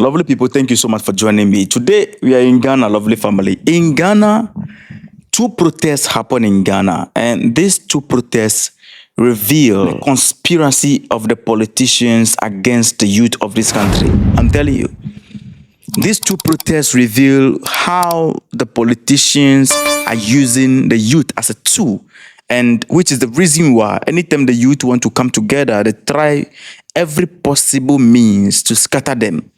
Lovely people, thank you so much for joining me. Today, we are in Ghana, lovely family. In Ghana, two protests happen in Ghana, and these two protests reveal the conspiracy of the politicians against the youth of this country. I'm telling you, these two protests reveal how the politicians are using the youth as a tool, and which is the reason why anytime the youth want to come together, they try every possible means to scatter them,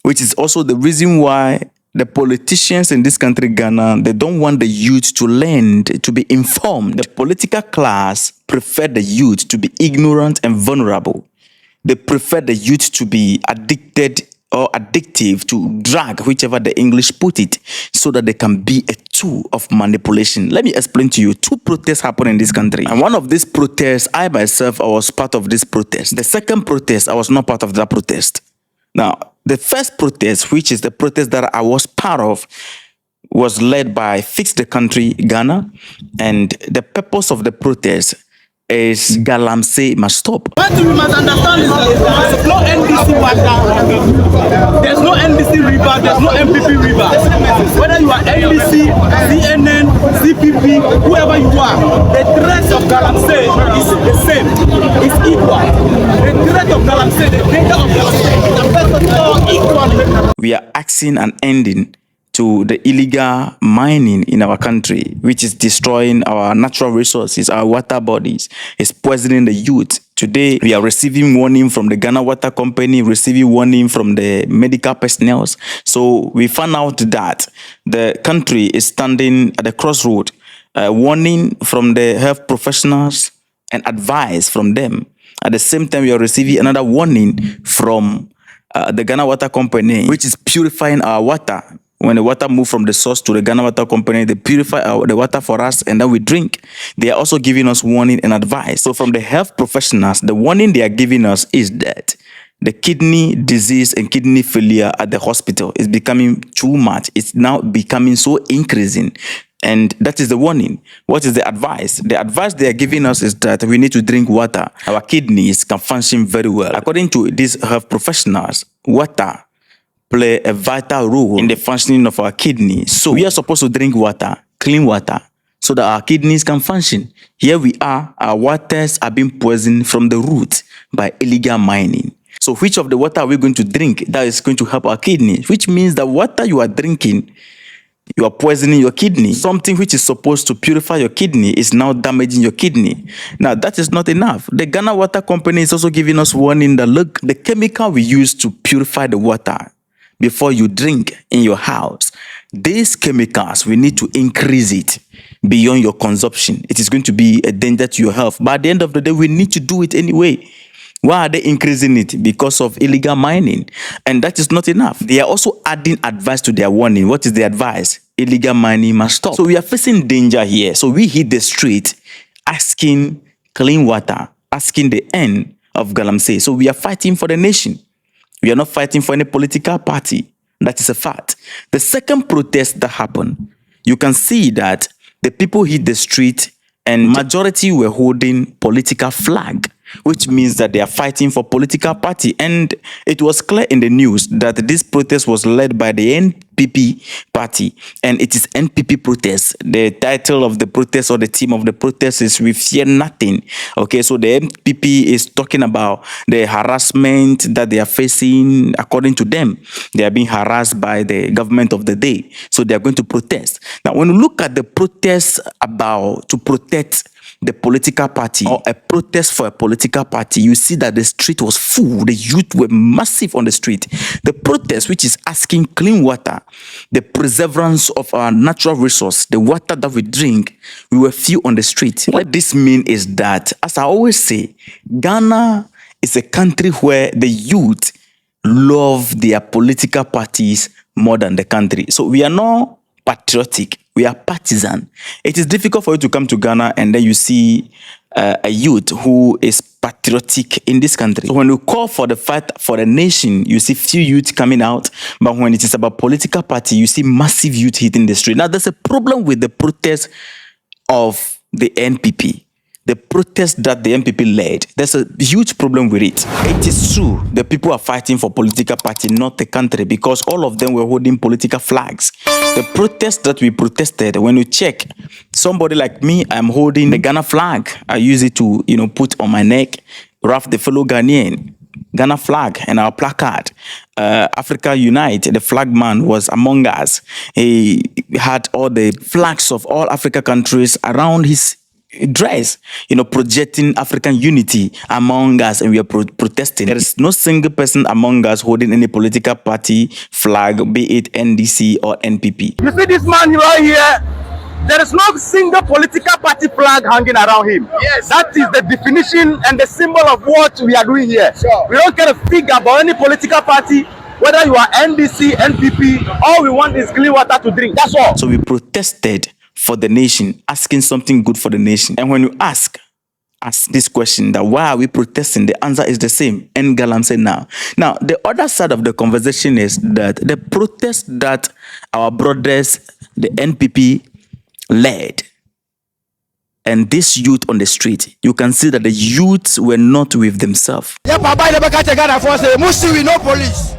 which is also the reason why the politicians in this country, Ghana, they don't want the youth to learn, to be informed. The political class prefer the youth to be ignorant and vulnerable. They prefer the youth to be addicted or addictive to drug, whichever the English put it, so that they can be a tool of manipulation. Let me explain to you. Two protests happen in this country. And one of these protests, I myself, I was part of this protest. The second protest, I was not part of that protest. Now, the first protest, which is the protest that I was part of, was led by Fix the Country, Ghana. And the purpose of the protest is galamsey must stop. What you must understand is that there's no NDC water, there's no NDC river, there's no MPP river. Whether you are NDC, CNN, CPP, whoever you are, the threat of galamsey is the same, it's equal. The threat of galamsey, the danger of galamsey is all equal. We are asking an ending to the illegal mining in our country, which is destroying our natural resources, our water bodies, is poisoning the youth. Today, we are receiving warning from the Ghana Water Company, receiving warning from the medical personnel. So we found out that the country is standing at the crossroad, warning from the health professionals and advice from them. At the same time, we are receiving another warning from the Ghana Water Company, which is purifying our water. When the water moves from the source to the Ghana Water Company, they purify the water for us and then we drink. They are also giving us warning and advice. So from the health professionals, the warning they are giving us is that the kidney disease and kidney failure at the hospital is becoming too much. It's now becoming so increasing. And that is the warning. What is the advice? The advice they are giving us is that we need to drink water. Our kidneys can function very well. According to these health professionals, water play a vital role in the functioning of our kidneys. So we are supposed to drink water, clean water, so that our kidneys can function. Here we are, our waters are being poisoned from the root by illegal mining. So which of the water are we going to drink that is going to help our kidneys? Which means that water you are drinking, you are poisoning your kidney. Something which is supposed to purify your kidney is now damaging your kidney. Now, that is not enough. The Ghana Water Company is also giving us warning that, look, the chemical we use to purify the water before you drink in your house, these chemicals, we need to increase it beyond your consumption. It is going to be a danger to your health. But at the end of the day, we need to do it anyway. Why are they increasing it? Because of illegal mining. And that is not enough. They are also adding advice to their warning. What is the advice? Illegal mining must stop. So we are facing danger here. So we hit the street asking clean water, asking the end of galamsey. So we are fighting for the nation. We are not fighting for any political party. That is a fact. The second protest that happened, you can see that the people hit the street and majority were holding political flag, which means that they are fighting for political party. And it was clear in the news that this protest was led by the NPP party, and it is NPP protest. The title of the protest or the theme of the protest is "We Fear Nothing." Okay, so the NPP is talking about the harassment that they are facing. According to them, they are being harassed by the government of the day, so they are going to protest. Now, when you look at the protest about to protect the political party or a protest for a political party, you see that the street was full. The youth were massive on the street. The protest, which is asking clean water, the preservance of our natural resource, the water that we drink, we were few on the street. What this means is that, as I always say, Ghana is a country where the youth love their political parties more than the country. So we are not patriotic. We are partisan. It is difficult for you to come to Ghana and then you see a youth who is patriotic in this country. So when you call for the fight for the nation, you see few youth coming out. But when it is about political party, you see massive youth hitting the street. Now, there's a problem with the protest of the NPP. the protest that the MPP led, there's a huge problem with it. It is true the people are fighting for political party, not the country, because all of them were holding political flags. The protest that we protested, when you check, somebody like me, I'm holding the Ghana flag. I use it to, put on my neck, wrap the fellow Ghanaian. Ghana flag and our placard. Africa Unite, the flag man was among us. He had all the flags of all Africa countries around his dress, projecting African unity among us, and we are protesting. There is no single person among us holding any political party flag, be it NDC or NPP. You see this man right here? There is no single political party flag hanging around him. Yes. That is the definition and the symbol of what we are doing here. Sure. We don't care a fig about any political party, whether you are NDC, NPP, all we want is clean water to drink. That's all. So we protested for the nation, asking something good for the nation. And when you ask this question, that why are we protesting, the answer is the same. And galamsey now. Now, the other side of the conversation is that the protest that our brothers, the NPP, led, and this youth on the street, you can see that the youths were not with themselves. Yeah, no police.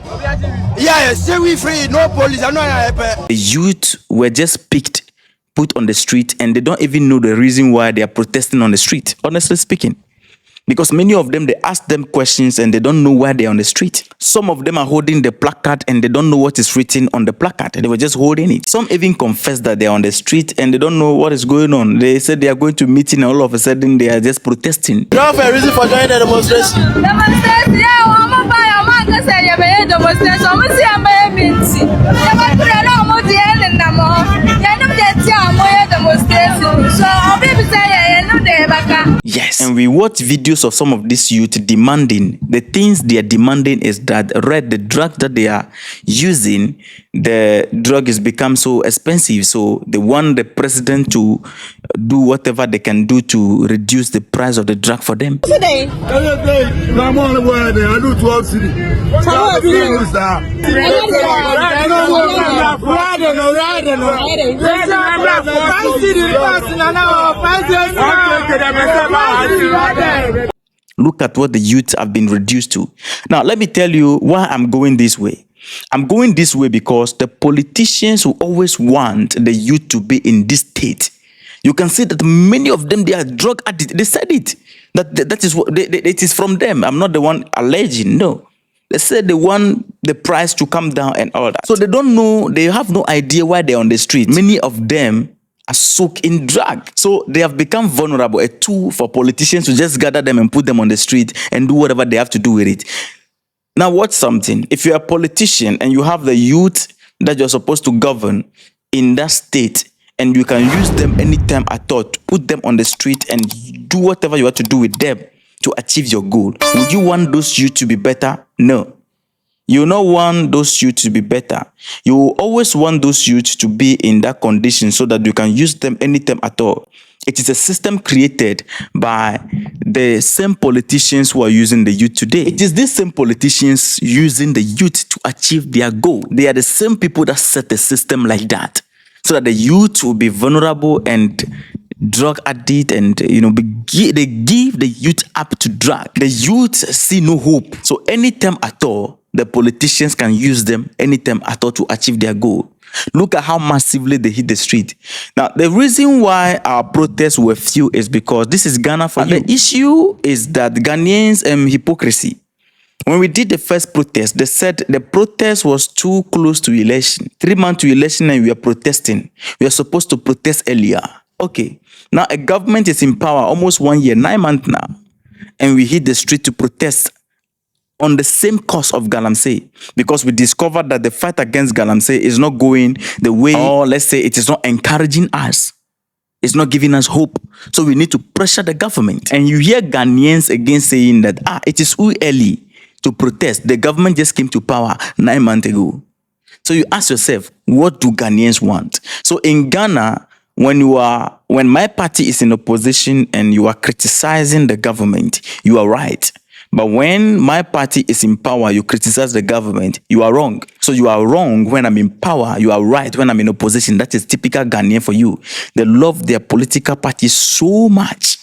Yeah, say we free, no police. The youth were just picked, put on the street, and they don't even know the reason why they are protesting on the street, honestly speaking. Because many of them, they ask them questions and they don't know why they're on the street. Some of them are holding the placard and they don't know what is written on the placard. They were just holding it. Some even confess that they're on the street and they don't know what is going on. They said they are going to meeting and all of a sudden they are just protesting. You don't have a reason for joining the demonstration? Demonstration, yeah, I'm going to buy a man to say you're a demonstration. I'm going to see a man minty. You're going to know what the end in the morning. You're not a demonstration. So I'll be saying, you're not. Yes, and we watch videos of some of these youth demanding, the things they are demanding is that the drug that they are using, the drug has become so expensive, so they want the president to do whatever they can do to reduce the price of the drug for them. Today? I'm on the way there. I do 12 city. Look at what the youth have been reduced to. Now, let me tell you why I'm going this way. I'm going this way because the politicians who always want the youth to be in this state, you can see that many of them, they are drug addicts. They said it. That is what it is from them. I'm not the one alleging. No. They said they want the price to come down and all that. So they don't know, they have no idea why they're on the street. Many of them are soaked in drug. So they have become vulnerable, a tool for politicians to just gather them and put them on the street and do whatever they have to do with it. Now watch something. If you're a politician and you have the youth that you're supposed to govern in that state, and you can use them anytime at all to put them on the street and do whatever you have to do with them to achieve your goal, would you want those youth to be better? No. You will not want those youth to be better. You will always want those youth to be in that condition so that you can use them anytime at all. It is a system created by the same politicians who are using the youth today. It is these same politicians using the youth to achieve their goal. They are the same people that set the system like that, so that the youth will be vulnerable and drug addict, and they give the youth up to drug. The youth see no hope. So anytime at all, the politicians can use them anytime at all to achieve their goal. Look at how massively they hit the street. Now, the reason why our protests were few is because this is Ghana for you. The issue is that Ghanaians hypocrisy. When we did the first protest, they said the protest was too close to election. 3 months to election and we are protesting. We are supposed to protest earlier. Okay. Now a government is in power almost 1 year, 9 months now. And we hit the street to protest on the same cause of galamsey, because we discovered that the fight against galamsey is not going the way, or let's say it is not encouraging us. It's not giving us hope. So we need to pressure the government. And you hear Ghanaians again saying that, it is too early to protest. The government just came to power 9 months ago. So you ask yourself, what do Ghanaians want? So in Ghana, when my party is in opposition and you are criticizing the government, you are right. But when my party is in power, you criticize the government, you are wrong. So you are wrong when I'm in power, you are right when I'm in opposition. That is typical Ghanaian for you. They love their political party so much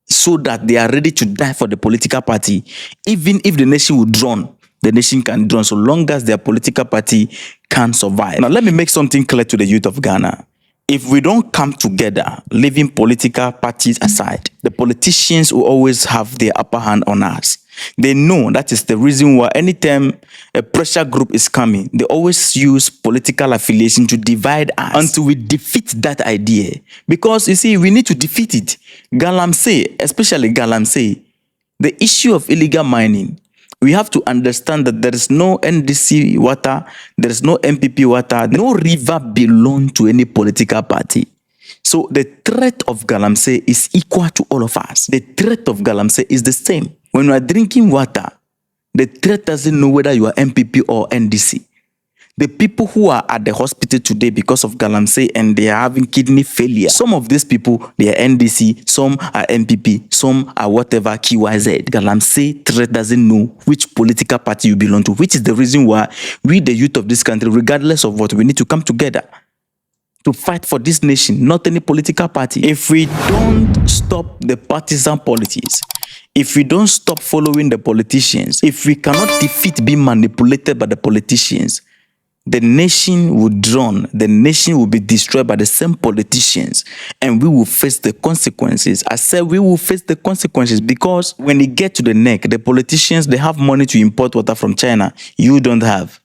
so that they are ready to die for the political party. Even if the nation will drown, the nation can drown so long as their political party can survive. Now, let me make something clear to the youth of Ghana. If we don't come together, leaving political parties aside, the politicians will always have their upper hand on us. They know that is the reason why anytime a pressure group is coming, they always use political affiliation to divide us until we defeat that idea. Because you see, we need to defeat it. Galamsey, especially Galamsey, the issue of illegal mining, we have to understand that there is no NDC water, there is no MPP water, no river belongs to any political party. So the threat of galamsey is equal to all of us. The threat of galamsey is the same. When you are drinking water, the threat doesn't know whether you are MPP or NDC. The people who are at the hospital today because of galamsey and they are having kidney failure, some of these people, they are NDC, some are MPP, some are whatever, KYZ. Galamsey threat doesn't know which political party you belong to, which is the reason why we, the youth of this country, regardless of what, we need to come together to fight for this nation, not any political party. If we don't stop the partisan politics, if we don't stop following the politicians, if we cannot defeat being manipulated by the politicians, the nation will drown, the nation will be destroyed by the same politicians, and we will face the consequences. I said we will face the consequences because when it gets to the neck, the politicians, they have money to import water from China. You don't have.